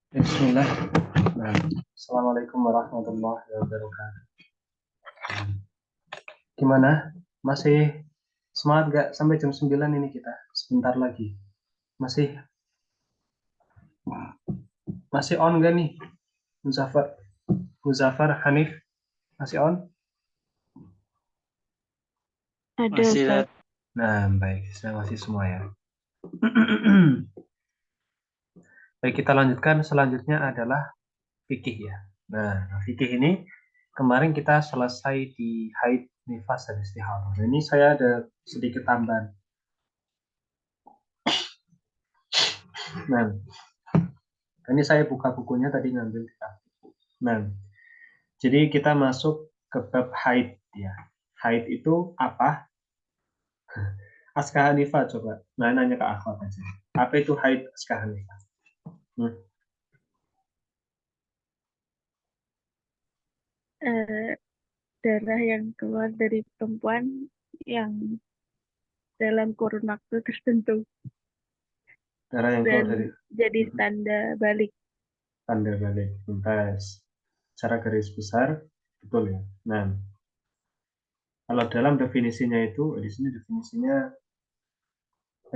Bismillah. Nah, Assalamualaikum warahmatullahi wabarakatuh. Gimana? Masih semangat gak sampai jam 9 ini kita? Sebentar lagi. Masih masih on gak nih? Muzaffar, Muzaffar Hanif masih on? Ada Masih Ustaz. lihat. Nah, baik. Saya masih semua ya. Baik, kita lanjutkan. Selanjutnya adalah fikih ya. Nah, fikih ini kemarin kita selesai di haid, nifas, dan istihadah. Nah, ini saya ada sedikit tambahan. Nah, ini saya buka bukunya tadi ngambil. Nah, jadi kita masuk ke bab haid ya. Haid itu apa? Askah Hanifah coba. Nah, nanya ke akhwat aja. Apa itu haid Askah Hanifah? Hmm. Eh, Darah yang keluar dari perempuan yang dalam kurun waktu tertentu Darah yang keluar dan dari jadi tanda balik. tanda balik tuntas. Secara garis besar betul ya. Nah, kalau dalam definisinya itu di sini definisinya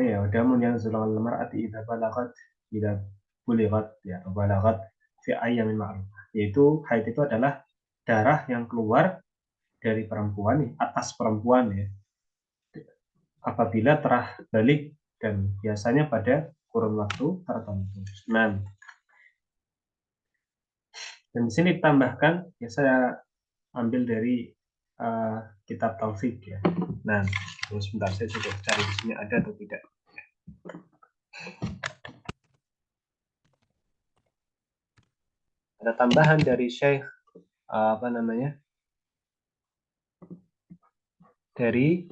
ya damun yang zulal mar'ati idza balagat idza bulighat ya balagat fi ayyamin ma'rufah. Yaitu haid itu adalah darah yang keluar dari perempuan atas perempuan ya apabila terah balik dan biasanya pada kurun waktu tertentu. Nah, dan di sini ditambahkan ya saya ambil dari kitab Taufik ya. Nah, terus sebentar saya coba cari di sini ada atau tidak. Ada tambahan dari Syekh apa namanya? Dari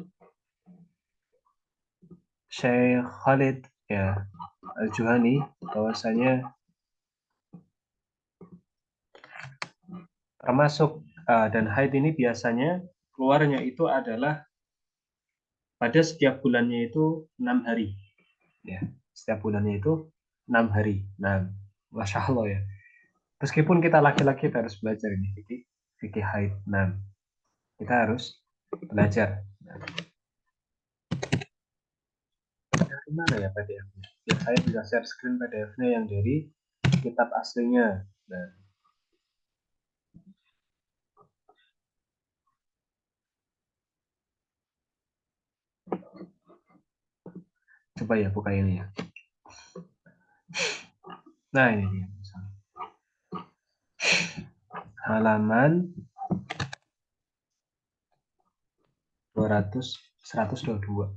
Syekh Khalid ya Al-Juhani bahwasanya termasuk dan haid ini biasanya keluarnya itu adalah pada setiap bulannya itu 6 hari ya setiap bulannya itu 6 hari. Nah, masya Allah ya, meskipun kita laki-laki kita harus belajar ini fikih fikih haid. Nah, kita harus belajar. Nah, dari mana ya PDF-nya ya, saya bisa share screen PDF-nya yang dari kitab aslinya. Nah, coba ya buka ini ya. Nah, ini dia misalnya. Halaman 200 122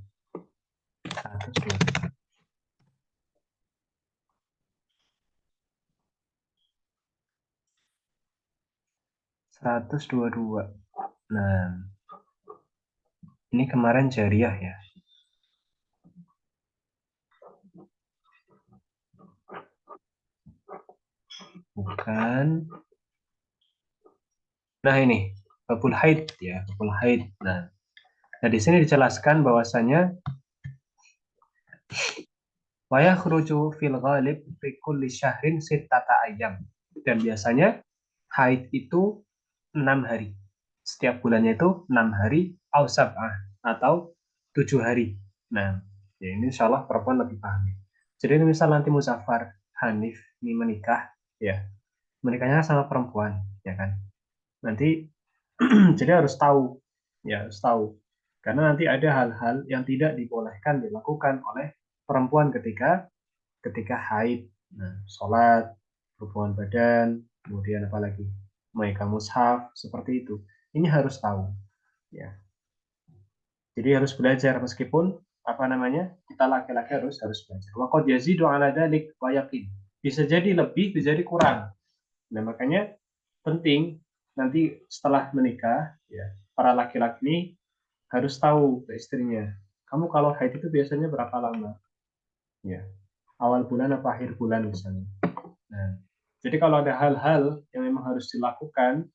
122 122. Nah, ini kemarin jariah ya. Bukan. Nah, ini babul haid ya, babul haid. Nah, di sini dijelaskan bahwasanya wa yakhruju fil ghalib fi kulli syahrin sittata ayyam. Dan biasanya haid itu 6 hari. Setiap bulannya itu 6 hari au sab'ah atau 7 hari. Nah, ya ini insya Allah perempuan lebih paham. Jadi ini misal nanti Muzaffar Hanif ini menikah, ya menikahnya sama perempuan, ya kan? Nanti jadi harus tahu, ya harus tahu, karena nanti ada hal-hal yang tidak dibolehkan dilakukan oleh perempuan ketika ketika haid. Nah, sholat, hubungan badan, kemudian apalagi memegang mushaf seperti itu. Ini harus tahu, ya. Jadi harus belajar meskipun apa namanya kita laki-laki harus belajar. Waqad yazidu ala dzalik wa yaqin. Bisa jadi lebih, bisa jadi kurang. Nah, makanya penting nanti setelah menikah, ya, para laki-laki ini harus tahu ke istrinya. Kamu kalau haid itu biasanya berapa lama? Ya, awal bulan apa akhir bulan misalnya. Nah, jadi kalau ada hal-hal yang memang harus dilakukan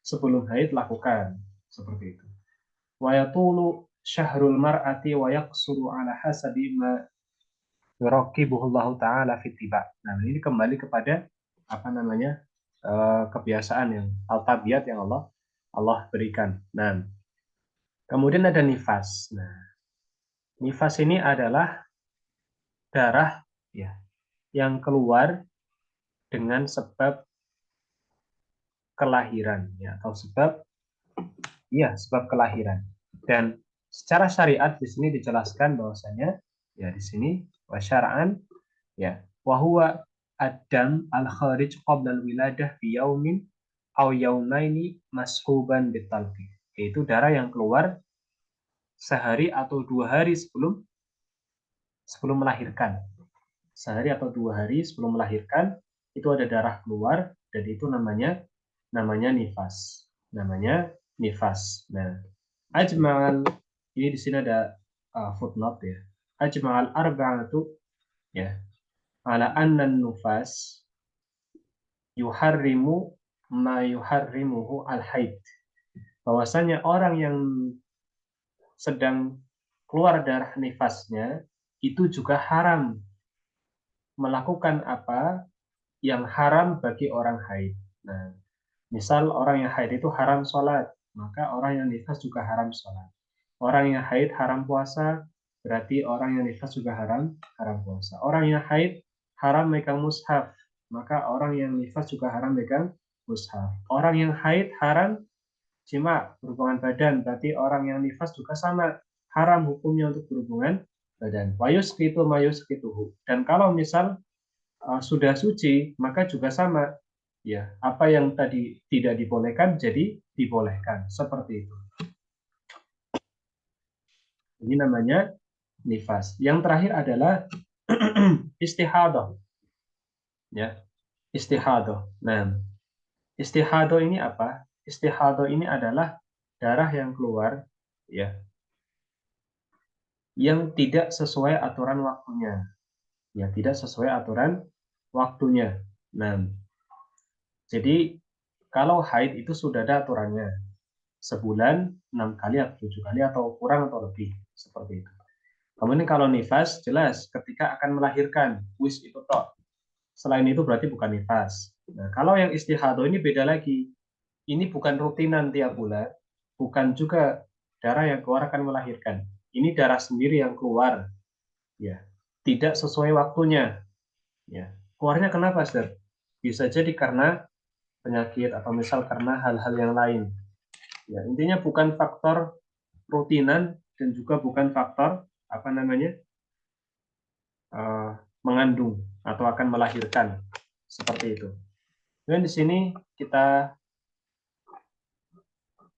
sebelum haid, lakukan seperti itu. Wa yatulu syahrul mar'ati wa yaqsuru ala hasabi ma yuraqibuhullahu ta'ala fitiba. Nah, ini kembali kepada apa namanya kebiasaan yang tabiat yang Allah berikan. Nah, kemudian ada nifas. Nah, nifas ini adalah darah ya yang keluar dengan sebab kelahiran ya atau sebab kelahiran. Dan secara syariat di sini dijelaskan bahwasanya ya di sini wasyara'an ya wahwa adam al kharij qabla al wiladah bi yaumin aw yaumaini mashuban bitalqi, yaitu darah yang keluar sehari atau 2 hari sebelum melahirkan. Sehari atau 2 hari sebelum melahirkan itu ada darah keluar dan itu namanya nifas. Namanya nifas. Nah, ajma'al ini di sini ada footnote ya. Ajma'al arba'atu ya ala anna nufas yuharrimu ma yuharrimuhu al haid. Bahwasanya orang yang sedang keluar darah nifasnya itu juga haram melakukan apa yang haram bagi orang haid. Nah, misal orang yang haid itu haram sholat, maka orang yang nifas juga haram sholat. Orang yang haid haram puasa, berarti orang yang nifas juga haram puasa. Orang yang haid haram megang mushaf, maka orang yang nifas juga haram megang mushaf. Orang yang haid haram jima berhubungan badan, berarti orang yang nifas juga sama haram hukumnya untuk berhubungan badan. Wayus itu mayus itu. Dan kalau misal sudah suci, maka juga sama. Ya, apa yang tadi tidak dibolehkan jadi dibolehkan. Seperti itu. Ini namanya nifas. Yang terakhir adalah istihadah. Ya, istihadah. Nah, istihadah ini apa? Istihadah ini adalah darah yang keluar ya, yang tidak sesuai aturan waktunya. Ya, tidak sesuai aturan waktunya. Nah, jadi kalau haid itu sudah ada aturannya. Sebulan 6 kali atau 7 kali atau kurang atau lebih seperti itu. Kemudian kalau nifas jelas ketika akan melahirkan wis itu toh. Selain itu berarti bukan nifas. Nah, kalau yang istihadah ini beda lagi. Ini bukan rutinan tiap bulan, bukan juga darah yang keluar akan melahirkan. Ini darah sendiri yang keluar, ya, tidak sesuai waktunya. Ya, keluarnya kenapa, Sir? Bisa jadi karena penyakit atau misal karena hal-hal yang lain. Ya, intinya bukan faktor rutinan dan juga bukan faktor apa namanya mengandung atau akan melahirkan seperti itu. Dan di sini kita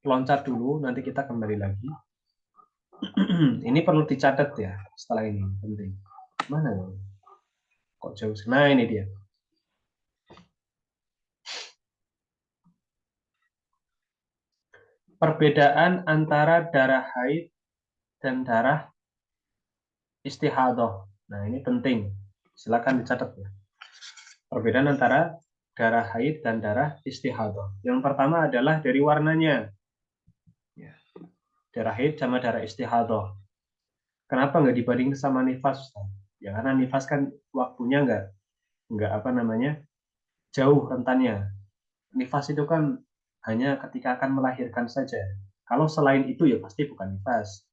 loncat dulu, nanti kita kembali lagi. Ini perlu dicatat ya setelah ini penting. Mana ya? Kok jauh? Nah ini dia. Perbedaan antara darah haid dan darah istihadah. Nah ini penting. Silakan dicatat ya. Perbedaan antara darah haid dan darah istihadah. Yang pertama adalah dari warnanya. Ya. Darah haid sama darah istihadah. Kenapa nggak dibanding sama nifas? Ya karena nifas kan waktunya nggak apa namanya jauh rentannya. Nifas itu kan hanya ketika akan melahirkan saja. Kalau selain itu ya pasti bukan nifas.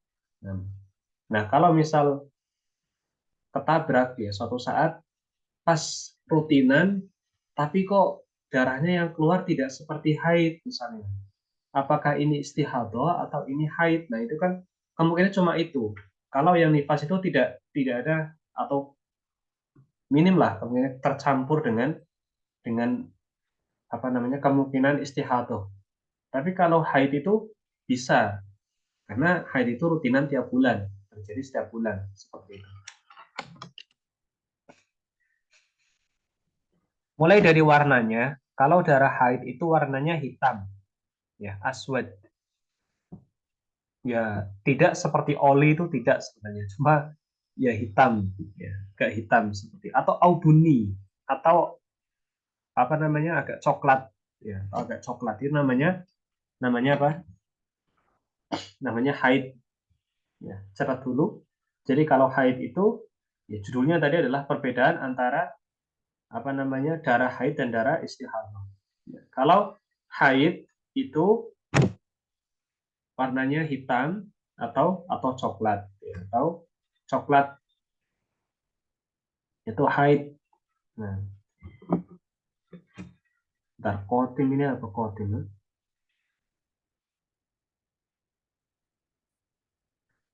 Nah kalau misal ketabrak ya suatu saat pas rutinan, tapi kok darahnya yang keluar tidak seperti haid misalnya. Apakah ini istihadah atau ini haid? Nah itu kan kemungkinan cuma itu. Kalau yang nifas itu tidak ada atau minim lah kemungkinan tercampur dengan apa namanya kemungkinan istihadah. Tapi kalau haid itu bisa karena haid itu rutinan tiap bulan, terjadi setiap bulan seperti itu. Mulai dari warnanya, kalau darah haid itu warnanya hitam, ya aswad. Ya tidak seperti oli itu tidak sebenarnya, cuma ya hitam, ya agak hitam seperti atau aubuni atau apa namanya agak coklat, ya atau agak coklat itu namanya apa? Namanya haid. Ya, catat dulu. Jadi kalau haid itu ya judulnya tadi adalah perbedaan antara apa namanya, darah haid dan darah istihadah. Kalau haid itu warnanya hitam atau coklat, ya, atau coklat itu haid. Nah, ntar kotim ini apa kotim?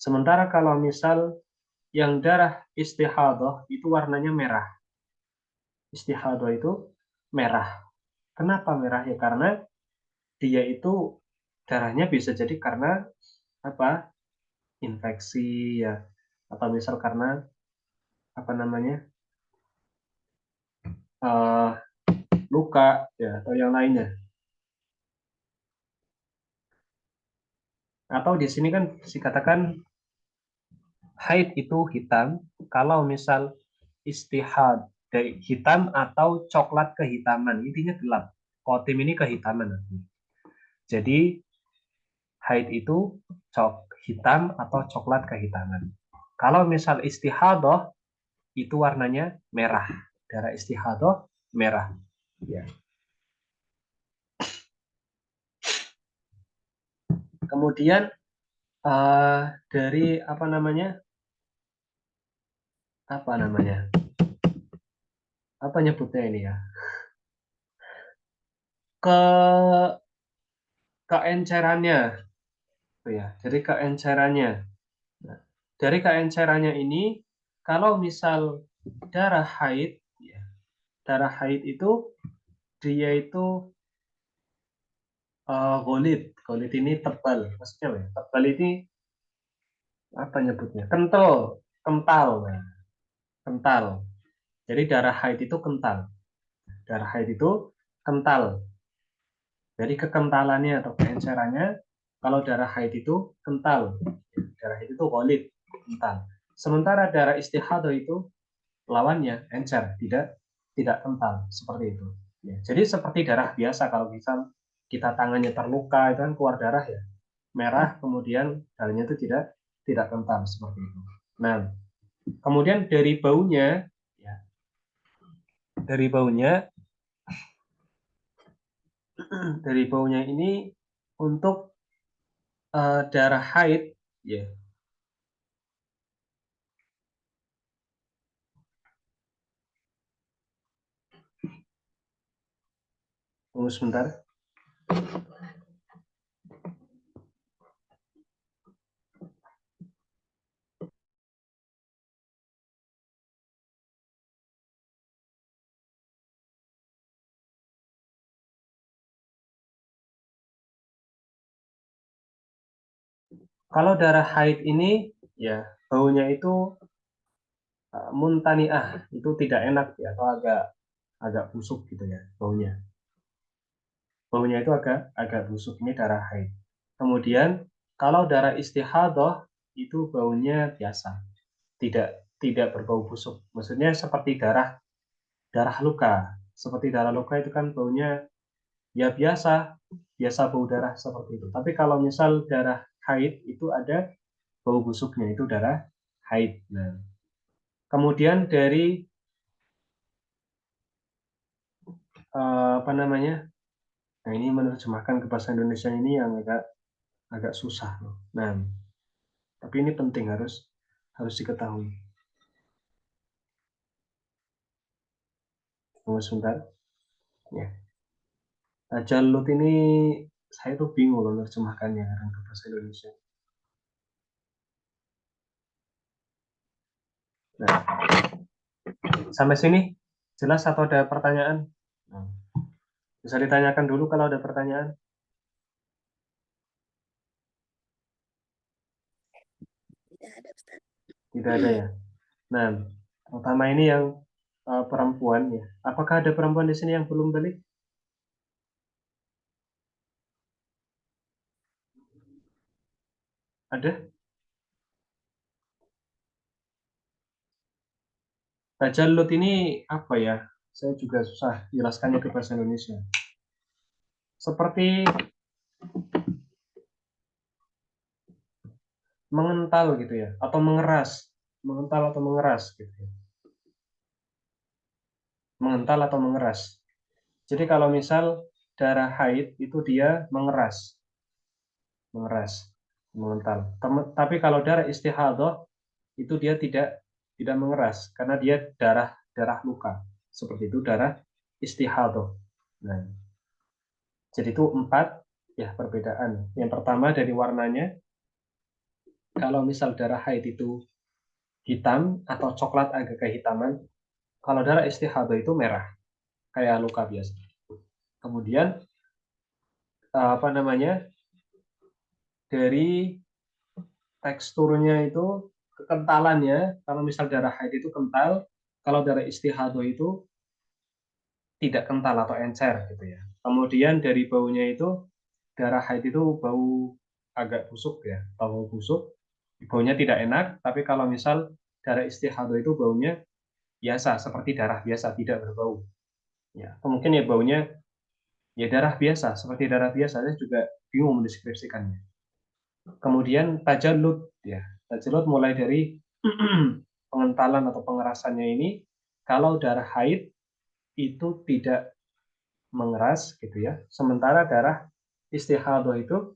Sementara kalau misal yang darah istihadah itu warnanya merah. Istihadah itu merah. Kenapa merah ya? Karena dia itu darahnya bisa jadi karena apa? Infeksi ya, atau misal karena apa namanya? Uh, luka ya, atau yang lainnya. Atau di sini kan dikatakan haid itu hitam kalau misal istihad dari hitam atau coklat kehitaman, intinya gelap. Kotim ini kehitaman. Jadi haid itu hitam atau coklat kehitaman. Kalau misal istihadah itu warnanya merah. Darah istihadah merah. Ya. Kemudian dari apa namanya? Apa namanya? Apa nyebutnya ini ya? Ke keencerannya, ya. Jadi keencerannya. Nah, dari keencerannya ini, kalau misal darah haid, ya, darah haid itu dia itu golid. Golid ini tebal. Maksudnya apa ya? Tebal ini apa nyebutnya? Kental, kental, nah, kental. Jadi darah haid itu kental. Darah haid itu kental. Jadi kekentalannya atau keencerannya, kalau darah haid itu kental. Darah haid itu golid, kental. Sementara darah istihadah itu lawannya encer, tidak kental seperti itu. Ya, jadi seperti darah biasa, kalau misal kita tangannya terluka itu kan keluar darah ya, merah, kemudian darahnya itu tidak kental seperti itu. Nah, kemudian ya, dari baunya, dari baunya ini untuk darah haid, ya, tunggu sebentar. Kalau darah haid ini, ya, baunya itu muntaniah, itu tidak enak ya, atau agak agak busuk gitu ya baunya. Baunya itu agak agak busuk, ini darah haid. Kemudian kalau darah istihadah itu baunya biasa, tidak tidak berbau busuk. Maksudnya seperti darah darah luka. Seperti darah luka itu kan baunya ya biasa, biasa bau darah seperti itu. Tapi kalau misal darah haid itu ada bau busuknya, itu darah haid. Nah, kemudian dari apa namanya? Nah, ini menerjemahkan ke bahasa Indonesia ini yang agak agak susah loh. Nah, tapi ini penting, harus harus diketahui. Tunggu sebentar. Ya. Tajallut ini saya tuh bingung loh menerjemahkannya ke bahasa Indonesia. Nah, sampai sini jelas atau ada pertanyaan? Nah, bisa ditanyakan dulu kalau ada pertanyaan. Tidak ada ya. Nah, terutama ini yang perempuan ya. Apakah ada perempuan di sini yang belum balik? Ada? Tajallut ini apa ya? Saya juga susah jelaskannya ke bahasa Indonesia. Seperti mengental gitu ya, atau mengeras, mengental atau mengeras gitu. mengental atau mengeras. Jadi kalau misal darah haid itu dia mengeras, mengental. Tapi kalau darah istihadah itu dia tidak mengeras karena dia darah darah luka. Seperti itu darah istihadah. Nah, jadi itu 4 ya perbedaan. Yang pertama dari warnanya, kalau misal darah haid itu hitam atau coklat agak kehitaman, kalau darah istihadah itu merah, kayak luka biasa. Kemudian apa namanya? Dari teksturnya itu, kekentalannya, kalau misal darah haid itu kental, kalau darah istihadah itu tidak kental atau encer gitu ya. Kemudian dari baunya itu, darah haid itu bau agak busuk ya, bau busuk, baunya tidak enak. Tapi kalau misal darah istihadah itu baunya biasa, seperti darah biasa, tidak berbau. Ya, mungkin ya baunya ya darah biasa, seperti darah biasa. Saya juga bingung mendeskripsikannya. Kemudian tajalud ya, tajalud mulai dari pengentalan atau pengerasannya ini, kalau darah haid itu tidak mengeras gitu ya. Sementara darah istihadah itu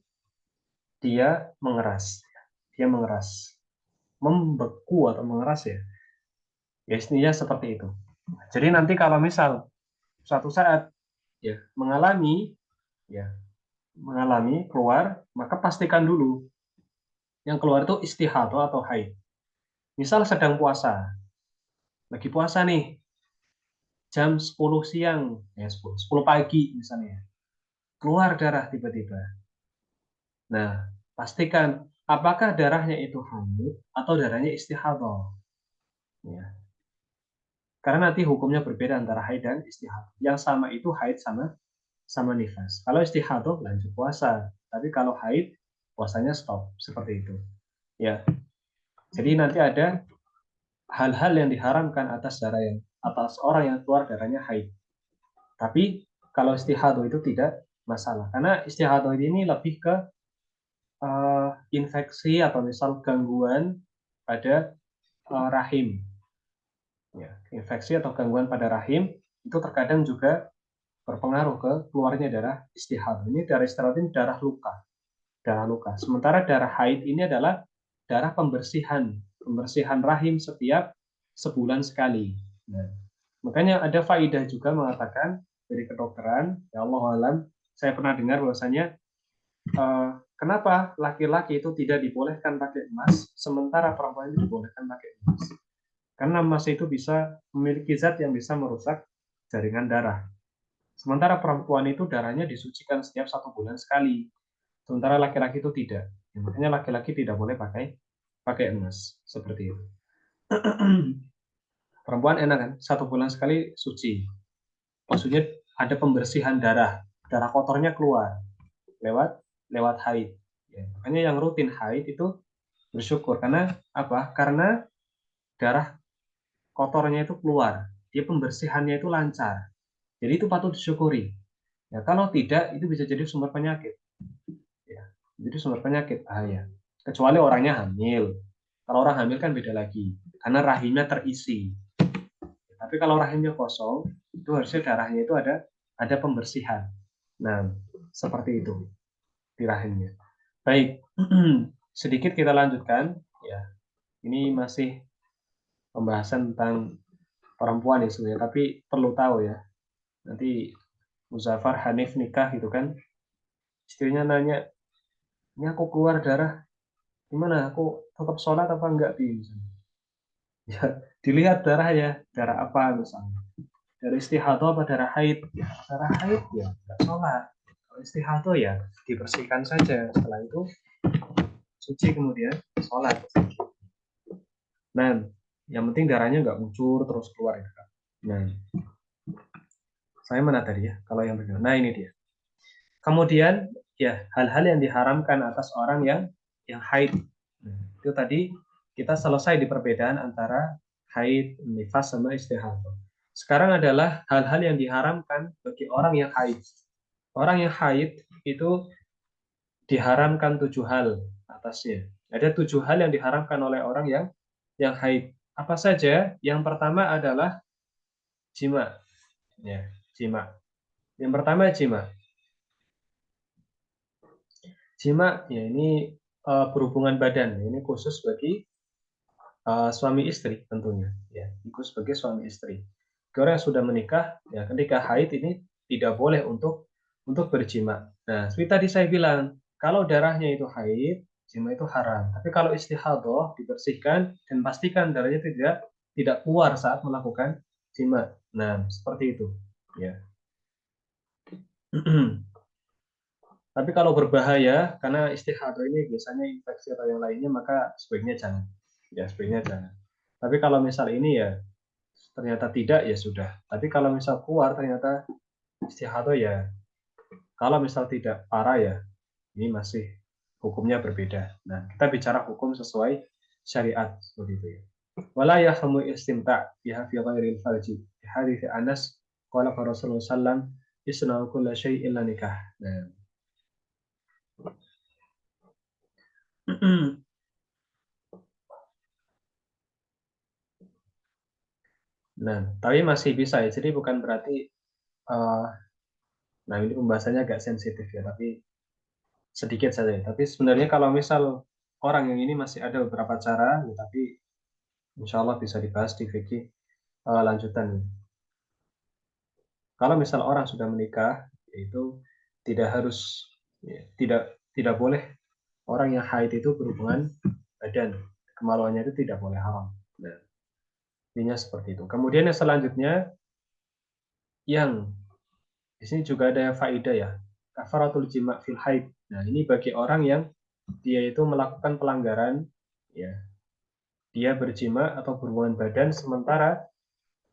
dia mengeras. Dia mengeras. Membeku atau mengeras ya. Ya istilahnya seperti itu. Jadi nanti kalau misal suatu saat ya ya mengalami keluar, maka pastikan dulu yang keluar itu istihadah atau haid. Misal sedang puasa, lagi puasa nih, jam 10 siang, ya 10 pagi misalnya, keluar darah tiba-tiba. Nah, pastikan apakah darahnya itu haid atau darahnya istihadah. Ya. Karena nanti hukumnya berbeda antara haid dan istihadah. Yang sama itu haid sama sama nifas. Kalau istihadah lanjut puasa, tapi kalau haid puasanya stop seperti itu. Ya. Jadi nanti ada hal-hal yang diharamkan atas orang yang keluar darahnya haid. Tapi kalau istihadah itu tidak masalah. Karena istihadah ini lebih ke infeksi atau misal gangguan pada rahim. Ya, infeksi atau gangguan pada rahim itu terkadang juga berpengaruh ke keluarnya darah istihadah. Ini darah istihadah ini darah luka, darah luka. Sementara darah haid ini adalah darah pembersihan, pembersihan rahim setiap sebulan sekali. Nah, makanya ada faidah juga mengatakan dari kedokteran, ya Allah alam, saya pernah dengar bahwasanya kenapa laki-laki itu tidak dibolehkan pakai emas, sementara perempuan itu dibolehkan pakai emas. Karena emas itu bisa memiliki zat yang bisa merusak jaringan darah. Sementara perempuan itu darahnya disucikan setiap 1 bulan sekali. Sementara laki-laki itu tidak. Ya, makanya laki-laki tidak boleh pakai pakai emas seperti itu. Perempuan enak kan, 1 bulan sekali suci. Maksudnya ada pembersihan darah, darah kotornya keluar lewat lewat haid. Ya, makanya yang rutin haid itu bersyukur karena apa? Karena darah kotornya itu keluar, dia pembersihannya itu lancar. Jadi itu patut disyukuri. Ya, kalau tidak itu bisa jadi sumber penyakit. Ya, jadi sumber penyakit bahaya. Kecuali orangnya hamil. Kalau orang hamil kan beda lagi, karena rahimnya terisi. Tapi kalau rahimnya kosong, itu harusnya darahnya itu ada pembersihan. Nah, seperti itu di rahimnya. Baik, sedikit kita lanjutkan. Ya, ini masih pembahasan tentang perempuan ya sebenarnya, tapi perlu tahu ya. Nanti Muzaffar Hanif nikah gitu kan, istrinya nanya, ini aku keluar darah, gimana? Aku tetap sholat apa enggak? Ya, dilihat darah ya, darah apa misalnya. Darah istihadah apa darah haid? Ya, darah haid ya, enggak sholat. Kalau istihadah ya, dibersihkan saja. Setelah itu, suci kemudian sholat. Nah, yang penting darahnya nggak ngucur terus keluar ya. Nah, saya mana tadi ya? Kalau yang benar. Nah, ini dia. Kemudian ya hal-hal yang diharamkan atas orang yang haid. Nah, itu tadi kita selesai di perbedaan antara haid, nifas sama istihadah. Sekarang adalah hal-hal yang diharamkan bagi orang yang haid. Orang yang haid itu diharamkan 7 hal atasnya. Ada 7 hal yang diharamkan oleh orang yang haid. Apa saja? Yang pertama adalah jima. Ya, jima. Yang pertama jima. Jima ya ini berhubungan badan. Ini khusus bagi suami istri tentunya. Ya, khusus sebagai suami istri. Orang yang sudah menikah, ya ketika haid ini tidak boleh untuk berjima. Nah, seperti tadi saya bilang, kalau darahnya itu haid, jima itu haram. Tapi kalau istihadah dibersihkan dan pastikan darahnya tidak keluar saat melakukan jima. Nah, seperti itu. Ya. Tapi kalau berbahaya, karena istihadah ini biasanya infeksi atau yang lainnya, maka sebaiknya jangan. Ya, sebaiknya jangan. Tapi kalau misal ini ya ternyata tidak, ya sudah. Tapi kalau misal keluar ternyata istihadah ya, kalau misal tidak parah ya, ini masih hukumnya berbeda. Nah, kita bicara hukum sesuai syariat seperti itu ya. Wala yahmu istimta' biha fi ghairil farji. Di hadits Anas qala Rasulullah sallam isna'u kulla syai'in illa nikah. Nah. Nah, tapi masih bisa ya. Jadi bukan berarti nah ini pembahasannya agak sensitif ya, tapi sedikit saja. Tapi sebenarnya kalau misal orang yang ini masih ada beberapa cara, ya, tapi insya Allah bisa dibahas di fikih lanjutan. Kalau misal orang sudah menikah, yaitu tidak harus, ya, tidak boleh orang yang haid itu berhubungan badan, kemaluannya itu tidak boleh haram. Nah, intinya seperti itu. Kemudian yang selanjutnya, yang di sini juga ada faedah ya, kafaratul jima' fil haid. Nah, ini bagi orang yang dia itu melakukan pelanggaran, ya, dia berjima atau berhubungan badan sementara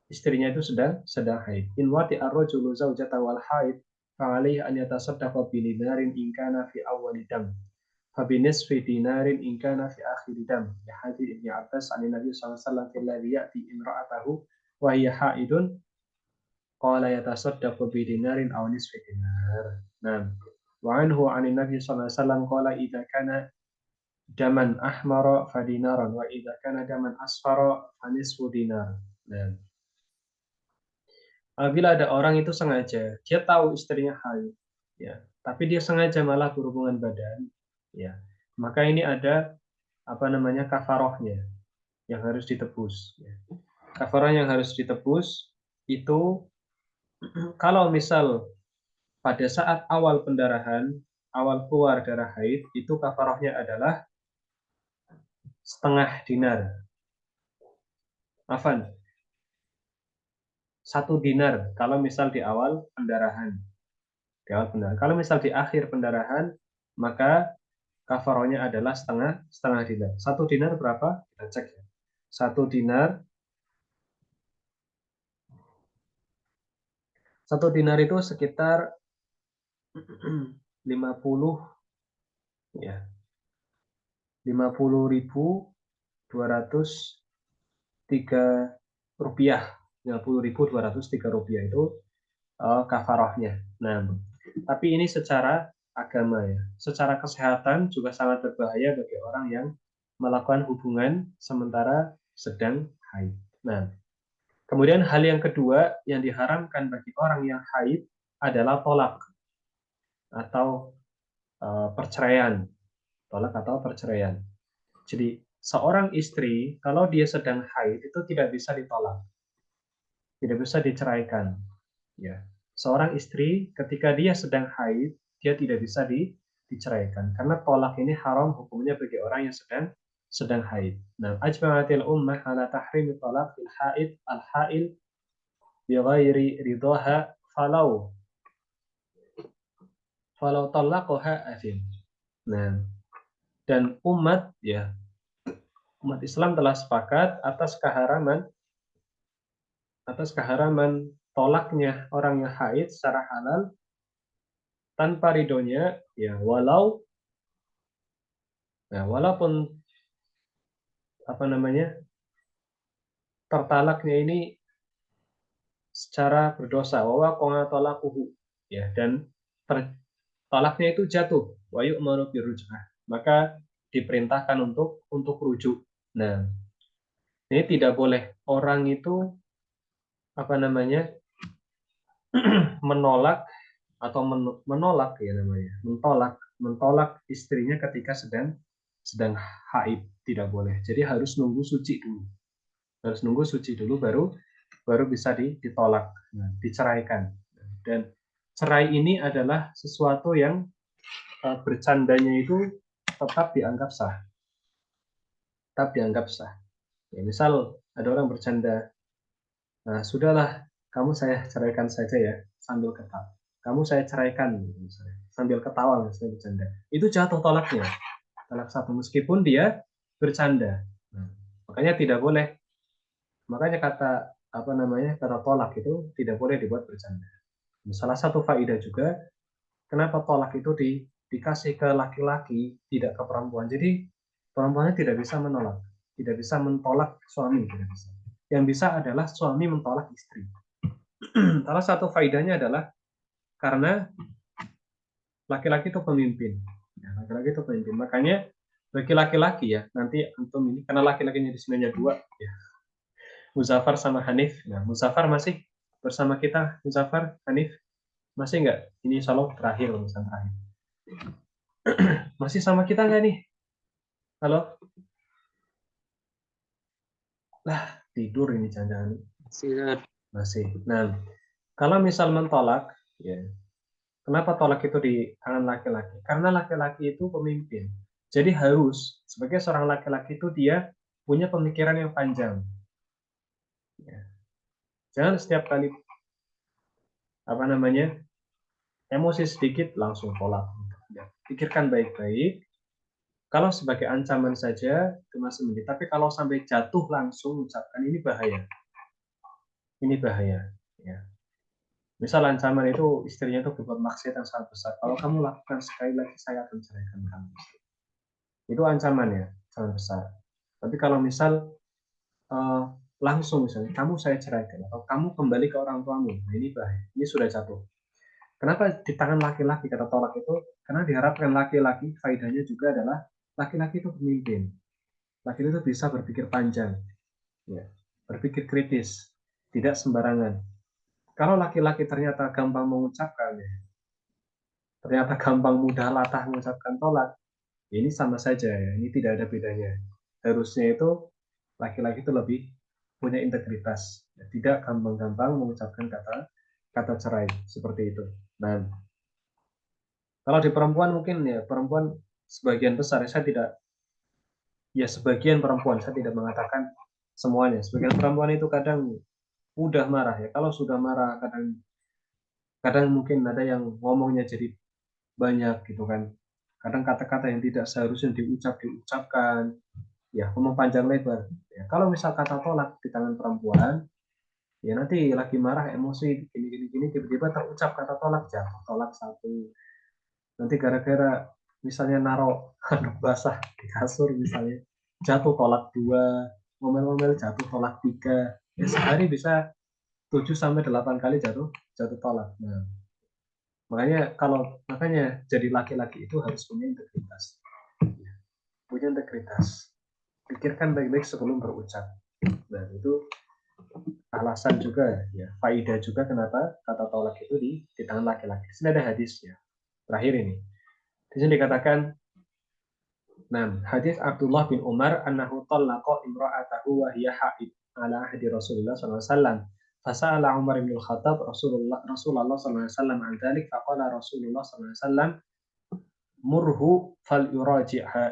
istrinya itu sedang haid. In wati ar-rajulu zawjata wal haid fa'alaihi an yatasaddaqa bi dinarin in kana fi awwali dam fa bi nisfi dinarin in kana fi akhir dam. Ya hadits Ibnu Abbas an Nabi sallallahu alaihi wasallam fil ladzi ya'ti imra'atahu wa hiya haidun qala yatasaddaqu bi dinarin aw nisfi dinar. Nah, wa anhu an Nabi sallallahu alaihi wasallam qala idza kana daman ahmara fa dinaran wa idza kana daman asfara fa nisfu dinar. Nah, apabila ada orang itu sengaja, dia tahu istrinya haid, ya, tapi dia sengaja malah berhubungan badan, ya, maka ini ada apa namanya kafarohnya yang harus ditebus. Ya. Kafaroh yang harus ditebus itu kalau misal pada saat awal pendarahan, awal keluar darah haid, itu kafarohnya adalah setengah dinar. Afan, 1 dinar kalau misal di awal pendarahan. Di awal pendarahan. Kalau misal di akhir pendarahan, maka kafarohnya adalah setengah dinar. 1 dinar berapa? Kita cek ya. 1 dinar, 1 dinar itu sekitar 50 ya, 50.203 rupiah. 50.203 rupiah itu kafarohnya. Nah, tapi ini secara agama ya. Secara kesehatan juga sangat berbahaya bagi orang yang melakukan hubungan sementara sedang haid. Nah, kemudian hal yang kedua yang diharamkan bagi orang yang haid adalah tolak atau perceraian. Tolak atau perceraian. Jadi seorang istri kalau dia sedang haid itu tidak bisa ditolak, tidak bisa diceraikan. Ya, seorang istri ketika dia sedang haid dia tidak bisa diceraikan karena tolak ini haram hukumnya bagi orang yang sedang haid. Nah, ajma'atil ummah ala tahrimi talaq fil haid al-hail bi ghairi ridaha falau talaqaha athim. Nah, dan umat Islam telah sepakat atas keharaman tolaknya orang yang haid secara halal tanpa ridhonya, ya, walaupun apa namanya tertalaknya ini secara berdosa, wa qonga talaquhu, ya, dan talaknya itu jatuh, wa yu'maru biruj'ah, maka diperintahkan untuk rujuk. Nah, ini tidak boleh orang itu apa namanya menolak atau menolak ya namanya, mentolak istrinya ketika sedang haid, tidak boleh. Jadi harus nunggu suci dulu. Harus nunggu suci dulu baru bisa ditolak, diceraikan. Dan cerai ini adalah sesuatu yang bercandanya itu tetap dianggap sah. Tetap dianggap sah. Ya, misal ada orang bercanda, nah sudahlah, kamu saya ceraikan saja ya, sambil ketawa. Kamu saya ceraikan, misalnya, sambil ketawa, misalnya bercanda. Itu jatuh tolaknya, talak satu, meskipun dia bercanda. Nah, makanya tidak boleh. Makanya kata tolak itu tidak boleh dibuat bercanda. Salah satu faedah juga, kenapa tolak itu dikasih ke laki-laki, tidak ke perempuan. Jadi perempuannya tidak bisa menolak, tidak bisa mentolak suami, tidak bisa. Yang bisa adalah suami mentolak istri. Salah satu faedahnya adalah karena laki-laki itu pemimpin. Ya, laki-laki itu pemimpin. Makanya bagi laki-laki ya, nanti antum ini karena laki-lakinya di sini hanya dua, ya, Muzaffar sama Hanif. Nah, Muzaffar masih bersama kita, Muzaffar, Hanif, masih nggak? Ini solo terakhir, urusan terakhir. Masih sama kita nggak nih? Halo? Lah, tidur ini jangan-jangan. Masih. Nah, kalau misal mentolak, ya, kenapa tolak itu di tangan laki-laki? Karena laki-laki itu pemimpin. Jadi harus, sebagai seorang laki-laki itu dia punya pemikiran yang panjang. Ya. Jangan setiap kali emosi sedikit langsung tolak. Ya. Pikirkan baik-baik. Kalau sebagai ancaman saja itu masih mending. Tapi kalau sampai jatuh langsung ucapkan, ini bahaya. Ini bahaya. Ya. Misal ancaman itu istrinya itu berbuat maksiat yang sangat besar. Kalau kamu lakukan sekali lagi, saya akan ceraikan kamu. Itu ancaman ya, sangat besar. Tapi kalau misal uh, langsung misalnya, kamu saya ceraikan atau kamu kembali ke orang tuamu, nah ini bahaya. Ini sudah jatuh. Kenapa di tangan laki-laki kata tolak itu? Karena diharapkan laki-laki, faedahnya juga adalah laki-laki itu pemimpin. Laki-laki itu bisa berpikir panjang, ya, berpikir kritis, tidak sembarangan. Kalau laki-laki ternyata gampang mengucapkan, ya, ternyata gampang mudah latah mengucapkan tolak, ini sama saja ya, ini tidak ada bedanya. Harusnya itu laki-laki itu lebih punya integritas, ya, tidak gampang-gampang mengucapkan kata cerai seperti itu. Nah, kalau di perempuan mungkin ya perempuan sebagian besar, saya tidak, ya sebagian perempuan, saya tidak mengatakan semuanya. Sebagian perempuan itu kadang mudah marah ya. Kalau sudah marah kadang kadang mungkin ada yang ngomongnya jadi banyak gitu kan. Kadang kata-kata yang tidak seharusnya diucapkan, ya ngomong panjang lebar. Ya, kalau misal kata tolak di tangan perempuan, ya nanti lagi marah, emosi, gini, tiba-tiba terucap kata tolak, jatuh tolak satu. Nanti gara-gara misalnya naro handuk basah di kasur misalnya, jatuh tolak dua, ngomel-ngomel jatuh tolak tiga. Ya, sehari bisa 7 sampai 8 kali jatuh jatuh tolak. Nah, makanya jadi laki-laki itu harus punya integritas. Punya integritas. Pikirkan baik-baik sebelum berucap. Nah, itu alasan juga ya, faedah juga kenapa kata tolak itu di tangan laki-laki. Di sini ada hadisnya. Terakhir ini. Di sini dikatakan, nah, hadis Abdullah bin Umar annahu talaqa imra'atahu wa hiya haid ala ahdi Rasulullah sallallahu alaihi wasallam. Fasa'ala Umar bin Khattab Rasulullah sallallahu alaihi wasallam an dzalik faqala Rasulullah sallallahu alaihi wasallam murhu fal yuraji'ha.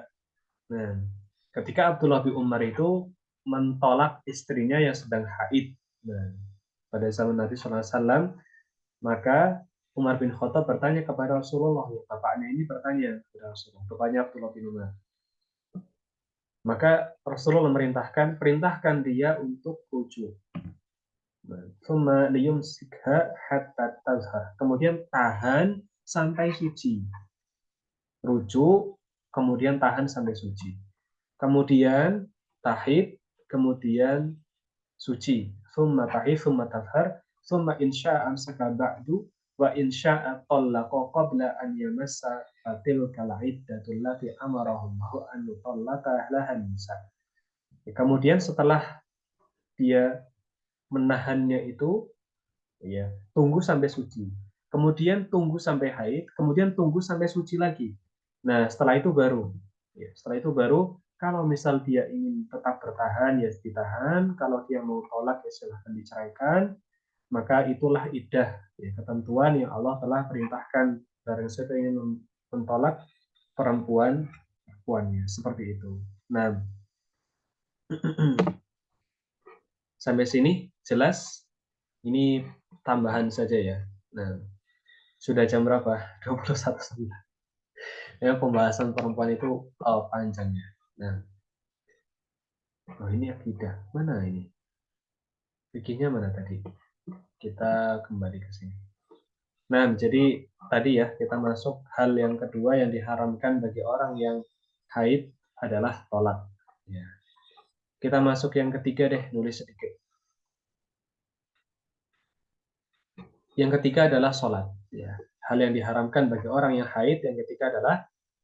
Nah, ketika Abdullah bin Umar itu mentolak istrinya yang sedang haid, nah, pada zaman Nabi sallallahu alaihi wasallam, maka Umar bin Khattab bertanya kepada Rasulullah, ya, bapaknya ini bertanya kepada Rasulullah, bapaknya Abdullah bin Umar. Maka Rasulullah perintahkan dia untuk rujuk. Kemudian tahan sampai suci. Rujuk, kemudian tahan sampai suci. Kemudian tahid, kemudian suci. Summa tahid, summa tazhar, summa insya'a amsaka ba'du, wa insya'a tallaqa qabla an yamassa tilkal iddatul lati amarahullahu an yutallaqa lahan nisa. Kemudian setelah dia menahannya itu, Ya, tunggu sampai suci. Kemudian tunggu sampai haid, kemudian tunggu sampai suci lagi. Nah, setelah itu baru, ya, setelah itu baru kalau misal dia ingin tetap bertahan ya ditahan, kalau dia mau tolak ya silahkan diceraikan, maka itulah iddah, ya, ketentuan yang Allah telah perintahkan. Barang siapa ingin mentolak perempuannya seperti itu. Nah, sampai sini jelas. Ini tambahan saja ya. Nah, sudah jam berapa? 21.09. Ya, pembahasan perempuan itu panjangnya. Nah, ini akidah. Mana ini? Fikihnya mana tadi? Kita kembali ke sini. Nah, jadi tadi ya kita masuk hal yang kedua yang diharamkan bagi orang yang haid adalah tolak. Ya. Kita masuk yang ketiga deh, nulis sedikit. Yang ketiga adalah sholat. Ya. Hal yang diharamkan bagi orang yang haid yang ketiga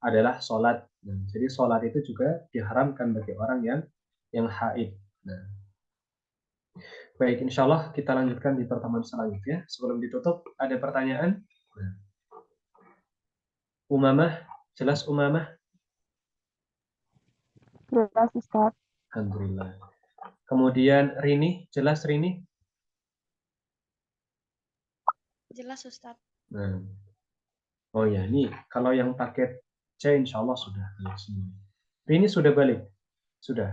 adalah sholat. Nah, jadi sholat itu juga diharamkan bagi orang yang haid. Nah, baik, insya Allah kita lanjutkan di pertemuan selanjutnya. Sebelum ditutup, ada pertanyaan? Nah, Umamah, jelas Umamah? Jelas Ustaz. Alhamdulillah. Kemudian Rini, jelas Rini? Jelas Ustaz. Nah, oh ya, ini kalau yang paket C insya Allah sudah. Rini sudah balik? Sudah?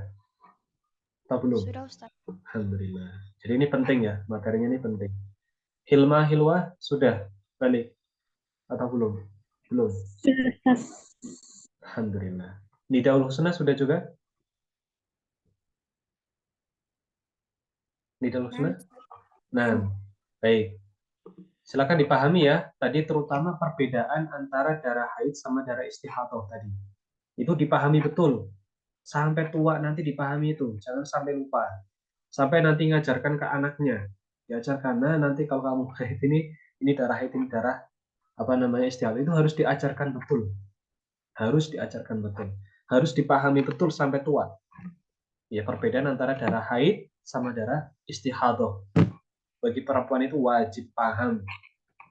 Atau belum? Sudah Ustaz. Alhamdulillah. Jadi ini penting ya, materinya ini penting. Hilma, Hilwa sudah balik? Atau belum? Belum. Alhamdulillah. Nidaul Husna sudah juga? Nidaul Husna? Nah, baik. Silakan dipahami ya. Tadi terutama perbedaan antara darah haid sama darah istihadah tadi. Itu dipahami betul. Sampai tua nanti dipahami itu. Jangan sampai lupa. Sampai nanti ngajarkan ke anaknya. Diajarkan, nah nanti kalau kamu haid ini darah haid, ini darah apa namanya istihadah, itu harus diajarkan betul. Harus diajarkan betul. Harus dipahami betul sampai tua. Ya, perbedaan antara darah haid sama darah istihadah. Bagi perempuan itu wajib paham.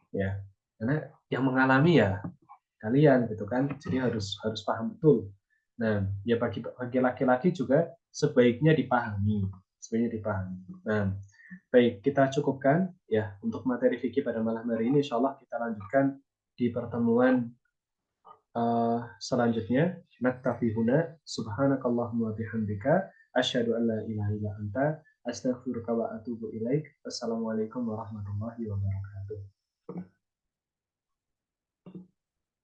Ya, karena yang mengalami ya kalian gitu kan. Jadi harus paham betul. Nah, ya bagi laki-laki juga sebaiknya dipahami. Sebaiknya dipahami. Nah, baik, kita cukupkan ya untuk materi fikih pada malam hari ini. Insya Allah kita lanjutkan di pertemuan selanjutnya. Naktafi huna subhanakallahumma bihamdika asyhadu an la ilaha illa anta astaghfiruka wa atubu ilaik. Wassalamualaikum warahmatullahi wabarakatuh.